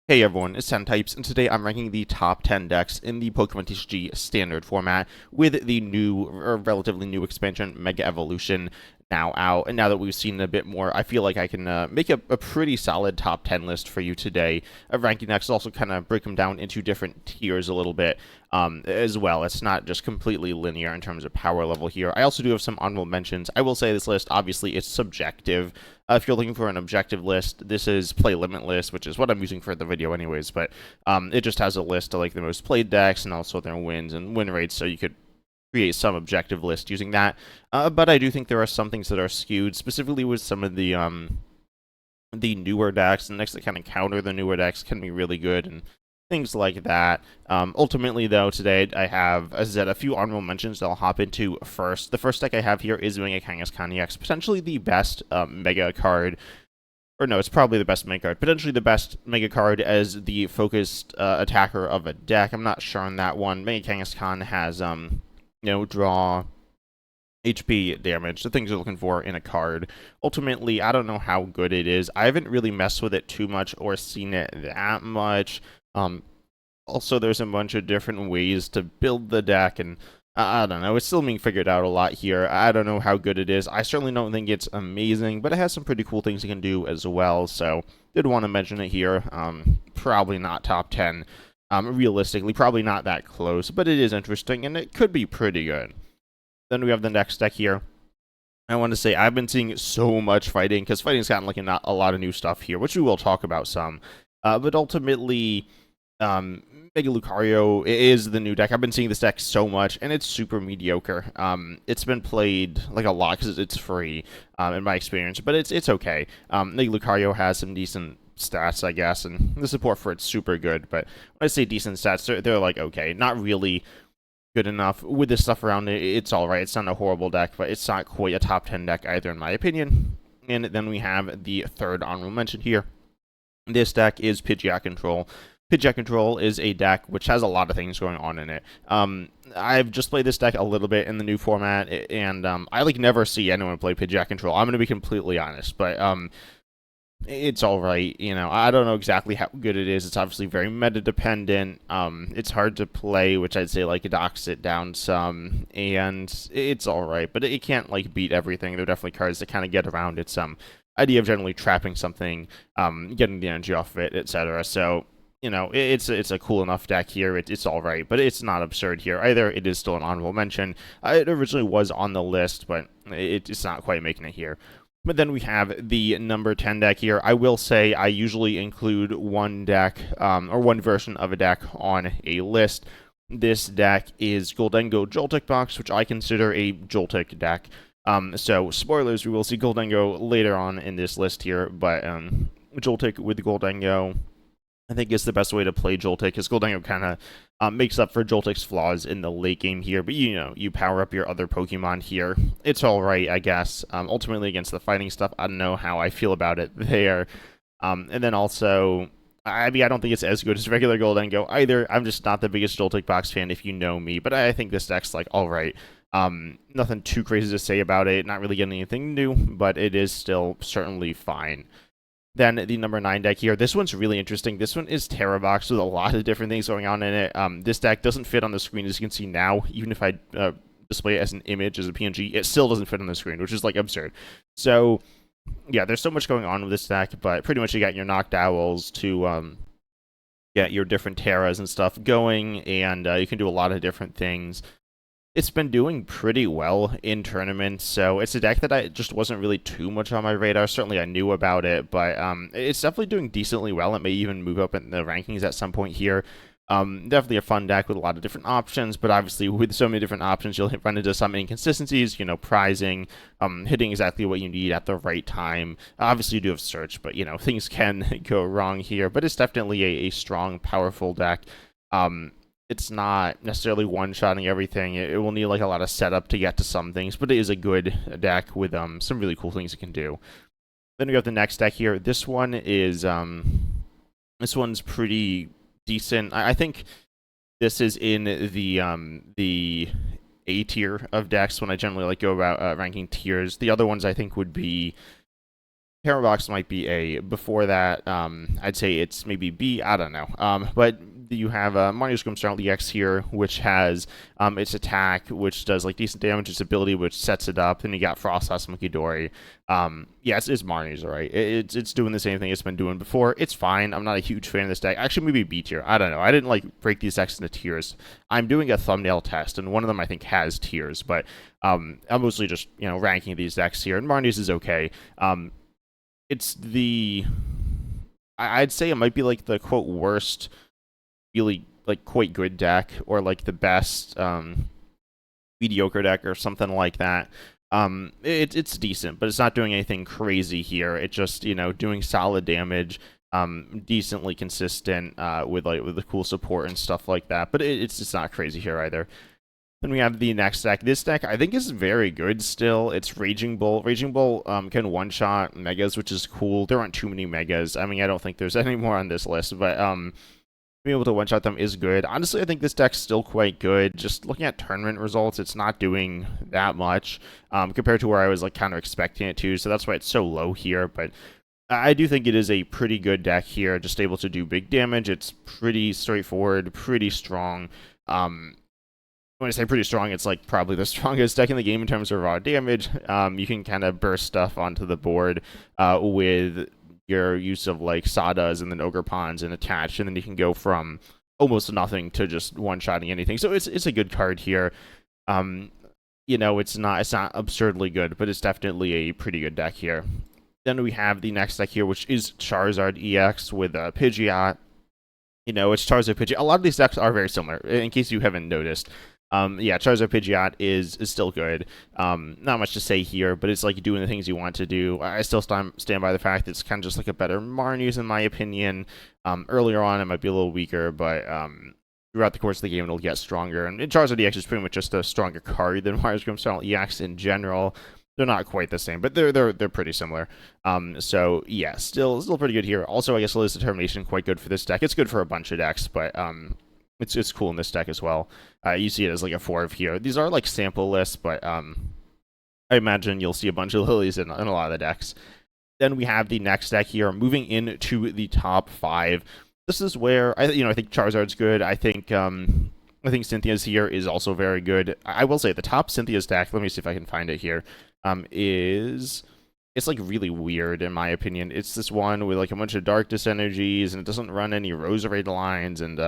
Hey everyone, it's 10 Types, and today I'm ranking the top 10 decks in the Pokemon TCG standard format with the new, or relatively new expansion, Mega Evolution, now out. And now that we've seen a bit more, I feel like I can make a pretty solid top 10 list for you today of ranking decks. Also kind of break them down into different tiers a little bit as well. It's not just completely linear in terms of power level here. I also do have some honorable mentions. I will say this list, obviously, it's subjective. If you're looking for an objective list, this is Play Limitless, which is what I'm using for the video anyways, but it just has a list of like the most played decks and also their wins and win rates, so you could create some objective list using that. But I do think there are some things that are skewed, specifically with some of the newer decks, and decks that kind of counter the newer decks can be really good, and things like that. Ultimately, though, today I have, as I said, a few honorable mentions that I'll hop into first. The first deck I have here is Mega Kangaskhan EX, potentially the best Mega card. Or no, it's probably the best Mega card. Potentially the best Mega card as the focused attacker of a deck. I'm not sure on that one. Mega Kangaskhan has, draw, HP damage, the things you're looking for in a card. Ultimately, I don't know how good it is. I haven't really messed with it too much or seen it that much. Also, there's a bunch of different ways to build the deck, and I don't know, it's still being figured out a lot here. I don't know how good it is. I certainly don't think it's amazing, but it has some pretty cool things you can do as well, so did want to mention it here. Probably not top 10. Realistically, probably not that close, but it is interesting, and it could be pretty good. Then we have the next deck here. I want to say I've been seeing so much fighting, because fighting's gotten like a lot of new stuff here, which we will talk about some. But ultimately, Mega Lucario is the new deck. I've been seeing this deck so much, and it's super mediocre. It's been played like a lot because it's free, in my experience, but it's okay. Mega Lucario has some decent stats, I guess, and the support for it's super good. But when I say decent stats, they're like okay, not really good enough. With this stuff around it, it's all right. It's not a horrible deck, but it's not quite a top 10 deck either, in my opinion. And then we have the third honorable mention here. This deck is Pidgeot Control. Pidgeot Control is a deck which has a lot of things going on in it. I've just played this deck a little bit in the new format, and I like never see anyone play Pidgeot Control. I'm going to be completely honest, but it's all right. I don't know exactly how good it is. It's obviously very meta dependent. It's hard to play, which I'd say like docks it down some, and it's all right, but it can't like beat everything. There are definitely cards that kind of get around its idea of generally trapping something, getting the energy off of it, etc. So it's a cool enough deck here. It's all right, but it's not absurd here either. It is still an honorable mention. It originally was on the list, but it's not quite making it here. But then we have the number 10 deck here. I will say I usually include one deck, or one version of a deck on a list. This deck is Gholdengo Joltik Box, which I consider a Joltik deck. So, spoilers, we will see Gholdengo later on in this list here, but Joltik with Gholdengo, I think is the best way to play Joltik, because Gholdengo kind of makes up for Joltik's flaws in the late game here, but you power up your other Pokemon here. It's alright, I guess. Ultimately, against the fighting stuff, I don't know how I feel about it there. And then also, I don't think it's as good as regular Gholdengo either. I'm just not the biggest Joltik Box fan, if you know me, but I think this deck's like alright. Nothing too crazy to say about it, not really getting anything new, but it is still certainly fine. Then the number 9 deck here. This one's really interesting. This one is Tera Box with a lot of different things going on in it. This deck doesn't fit on the screen, as you can see now. Even if I display it as an image, as a PNG, it still doesn't fit on the screen, which is like absurd. So yeah, there's so much going on with this deck, but pretty much you got your Noctowls to get your different Terras and stuff going, and you can do a lot of different things. It's been doing pretty well in tournaments, so it's a deck that I just wasn't really too much on my radar. Certainly I knew about it, but it's definitely doing decently well. It may even move up in the rankings at some point here. Definitely a fun deck with a lot of different options, but obviously with so many different options, you'll run into some inconsistencies, prizing, hitting exactly what you need at the right time. Obviously you do have search, but things can go wrong here, but it's definitely a strong, powerful deck. It's not necessarily one-shotting everything. It will need like a lot of setup to get to some things, but it is a good deck with some really cool things it can do. Then we have the next deck here. This one is this one's pretty decent. I think this is in the A tier of decks when I generally like go about ranking tiers. The other ones I think would be Tera Box might be A. Before that, I'd say it's maybe B. I don't know. But you have Marnie's Grimmsnarl EX here, which has its attack, which does like decent damage, its ability, which sets it up. Then you got Frostlass Munkidori. Yeah, it's Marnie's, alright. It's doing the same thing it's been doing before. It's fine. I'm not a huge fan of this deck. Actually, maybe B tier. I don't know. I didn't like break these decks into tiers. I'm doing a thumbnail test, and one of them I think has tiers, but I'm mostly just ranking these decks here. And Marnie's is okay. It's I'd say it might be like the quote worst, really like quite good deck, or like the best mediocre deck or something like that. It's decent, but it's not doing anything crazy here. It's just doing solid damage, decently consistent with the cool support and stuff like that. But it's just not crazy here either. Then we have the next deck. This deck, I think, is very good still. It's Raging Bull. Raging Bull can one-shot Megas, which is cool. There aren't too many Megas. I mean, I don't think there's any more on this list, but being able to one-shot them is good. Honestly, I think this deck's still quite good. Just looking at tournament results, it's not doing that much compared to where I was kind of expecting it to, so that's why it's so low here, but I do think it is a pretty good deck here, just able to do big damage. It's pretty straightforward, pretty strong. When I say pretty strong, it's probably the strongest deck in the game in terms of raw damage. You can kind of burst stuff onto the board with your use of Sadas and then Ogre Pawns and attach, and then you can go from almost nothing to just one-shotting anything. So it's a good card here. It's not absurdly good, but it's definitely a pretty good deck here. Then we have the next deck here, which is Charizard EX with Pidgeot. It's Charizard Pidgeot. A lot of these decks are very similar, in case you haven't noticed. Yeah, Charizard Pidgeot is still good. Not much to say here, but it's doing the things you want to do. I still stand by the fact that it's kind of just a better Marnie's in my opinion. Earlier on, it might be a little weaker, but throughout the course of the game, it'll get stronger. And Charizard EX is pretty much just a stronger card than Marnie's Grimmsnarl EX in general. They're not quite the same, but they're pretty similar. So yeah, still pretty good here. Also, I guess Liz Determination quite good for this deck. It's good for a bunch of decks, but it's cool in this deck as well. You see it as a 4 of here. These are sample lists, but I imagine you'll see a bunch of lilies in a lot of the decks. Then we have the next deck here, moving into the top 5. This is where I think Charizard's good. I think Cynthia's here is also very good. I will say the top Cynthia's deck, let me see if I can find it here, it's really weird in my opinion. It's this one with a bunch of Darkness energies, and it doesn't run any Roserade lines, and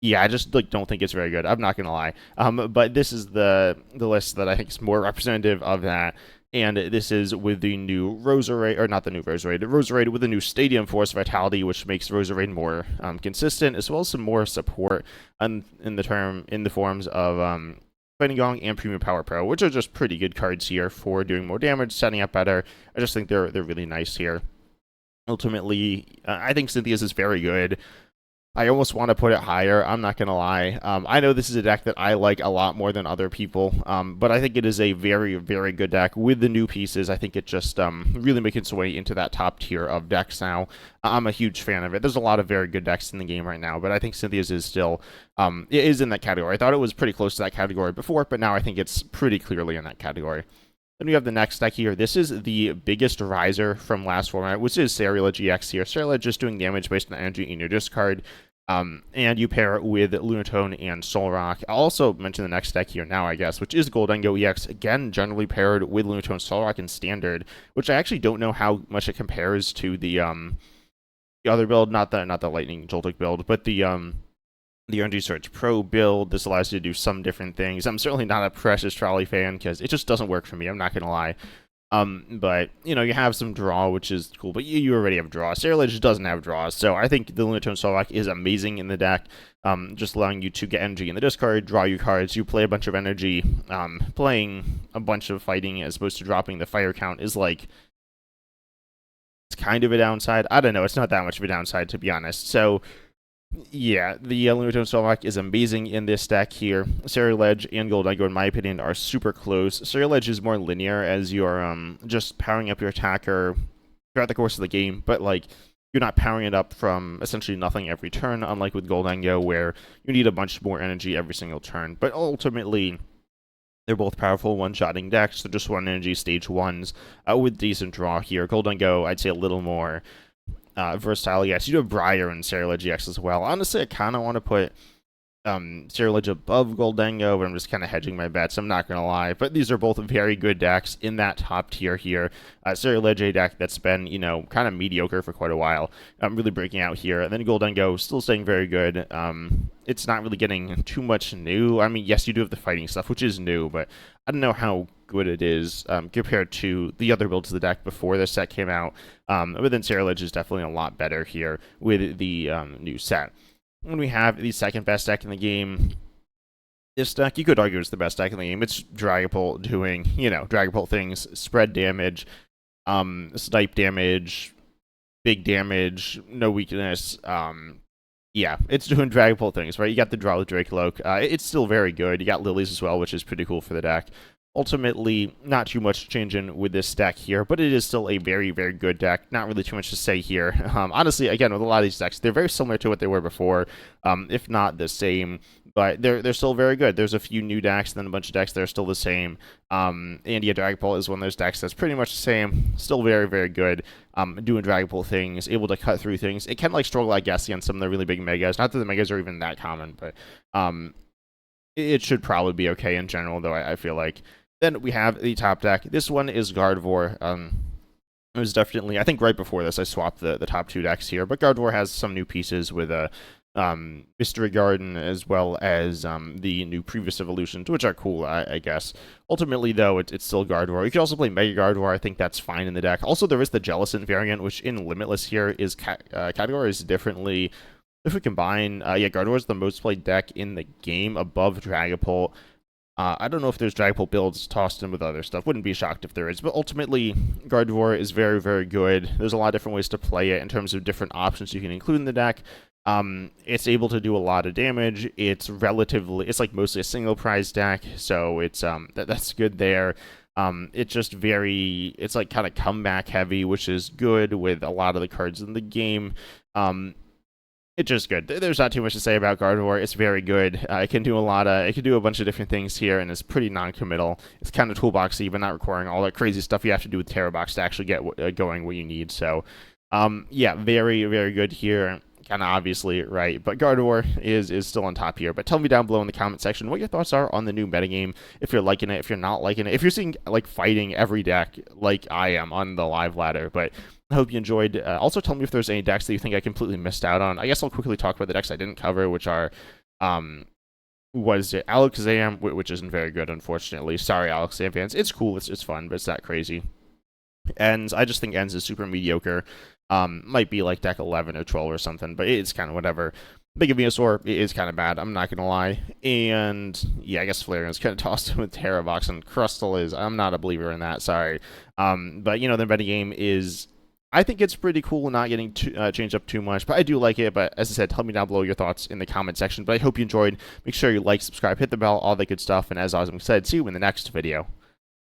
yeah, I just don't think it's very good. I'm not gonna lie. But this is the list that I think is more representative of that. And this is with the new Roserade, or not the new Roserade with the new Stadium Force Vitality, which makes Roserade more consistent, as well as some more support in the forms of Fighting Gong and Premium Power Pro, which are just pretty good cards here for doing more damage, setting up better. I just think they're really nice here. Ultimately, I think Cynthia's is very good. I almost want to put it higher. I'm not going to lie. I know this is a deck that I like a lot more than other people, but I think it is a very, very good deck with the new pieces. I think it just really makes its way into that top tier of decks now. I'm a huge fan of it. There's a lot of very good decks in the game right now, but I think Cynthia's is still it is in that category. I thought it was pretty close to that category before, but now I think it's pretty clearly in that category. Then we have the next deck here. This is the biggest riser from last format, which is Ceruledge EX here. Ceruledge just doing damage based on energy in your discard. And you pair it with Lunatone and Solrock. I'll also mention the next deck here now, I guess, which is Gholdengo EX. Again, generally paired with Lunatone, Solrock, and Standard, which I actually don't know how much it compares to the other build, not the Lightning Joltik build, but the Energy Surge Pro build. This allows you to do some different things. I'm certainly not a Precious Trolley fan because it just doesn't work for me. I'm not gonna lie. But you have some draw, which is cool, but you already have draw. Ceruledge doesn't have draws, so I think the Lunatone Solrock is amazing in the deck, just allowing you to get energy in the discard, draw your cards, you play a bunch of energy. Playing a bunch of fighting as opposed to dropping the fire count is it's kind of a downside. I don't know, it's not that much of a downside, to be honest. So yeah, the Lunatone Solrock is amazing in this deck here. Ceruledge and Gholdengo, in my opinion, are super close. Ceruledge is more linear as you're just powering up your attacker throughout the course of the game, but you're not powering it up from essentially nothing every turn, unlike with Gholdengo, where you need a bunch more energy every single turn. But ultimately, They're both powerful one-shotting decks. They're just 1 energy stage 1s with decent draw here. Gholdengo, I'd say a little more versatile. Yes, you do have Briar and Ceruledge EX as well. Honestly, I kind of want to put Ceruledge above Gholdengo, but I'm just kind of hedging my bets. I'm not going to lie. But these are both very good decks in that top tier here. Ceruledge, a deck that's been, kind of mediocre for quite a while. Really breaking out here. And then Gholdengo, still staying very good. It's not really getting too much new. I mean, yes, you do have the fighting stuff, which is new, but I don't know how good it is compared to the other builds of the deck before this set came out. But then Ceruledge is definitely a lot better here with the new set. When we have the second best deck in the game, this deck, you could argue is the best deck in the game. It's Dragapult doing, Dragapult things, spread damage, snipe damage, big damage, no weakness. Yeah, it's doing Dragapult things, right? You got the draw with Dracoloak. It's still very good. You got Lilies as well, which is pretty cool for the deck. Ultimately, not too much changing with this deck here, but it is still a very, very good deck. Not really too much to say here. Honestly, again, with a lot of these decks, they're very similar to what they were before, if not the same, but they're still very good. There's a few new decks, and then a bunch of decks that are still the same. And yeah, Dragapult is one of those decks that's pretty much the same. Still very, very good. Doing Dragapult things, able to cut through things. It can struggle, I guess, against some of the really big megas. Not that the megas are even that common, but it should probably be okay in general, though I feel like. Then we have the top deck. This one is Gardevoir. It was definitely, I think right before this, I swapped the top two decks here, but Gardevoir has some new pieces with a Mystery Garden as well as the new previous evolutions, which are cool, I guess. Ultimately, though, it's still Gardevoir. You can also play Mega Gardevoir. I think that's fine in the deck. Also, there is the Jellicent variant, which in Limitless here is categorized differently. If we combine, Gardevoir is the most played deck in the game above Dragapult. I don't know if there's Dragapult builds tossed in with other stuff. Wouldn't be shocked if there is. But ultimately, Gardevoir is very, very good. There's a lot of different ways to play it in terms of different options you can include in the deck. It's able to do a lot of damage. It's like mostly a single prize deck, so it's that's good there. It's like kind of comeback heavy, which is good with a lot of the cards in the game. It's just good. There's not too much to say about Gardevoir. It's very good. It can do a bunch of different things here, and it's pretty non-committal. It's kind of toolboxy, but not requiring all that crazy stuff you have to do with Tera Box to actually get going what you need. So, yeah, very, very good here. Kind of obviously, right? But Gardevoir is still on top here. But tell me down below in the comment section what your thoughts are on the new metagame. If you're liking it, if you're not liking it, if you're seeing fighting every deck like I am on the live ladder. But I hope you enjoyed. Also, tell me if there's any decks that you think I completely missed out on. I guess I'll quickly talk about the decks I didn't cover, which are, Alakazam, which isn't very good, unfortunately. Sorry, Alakazam fans. It's cool, it's fun, but it's not crazy. Ends, I just think Ends is super mediocre. Might be like deck 11 or 12 or something, but it's kind of whatever. Big Venusaur is kind of bad, I'm not going to lie. And, yeah, I guess Flareon's kind of tossed in with Tera Box, and Crustle is, I'm not a believer in that, sorry. But, the metagame is, I think it's pretty cool not getting changed up too much, but I do like it. But as I said, tell me down below your thoughts in the comment section. But I hope you enjoyed. Make sure you like, subscribe, hit the bell, all that good stuff. And as I said, see you in the next video.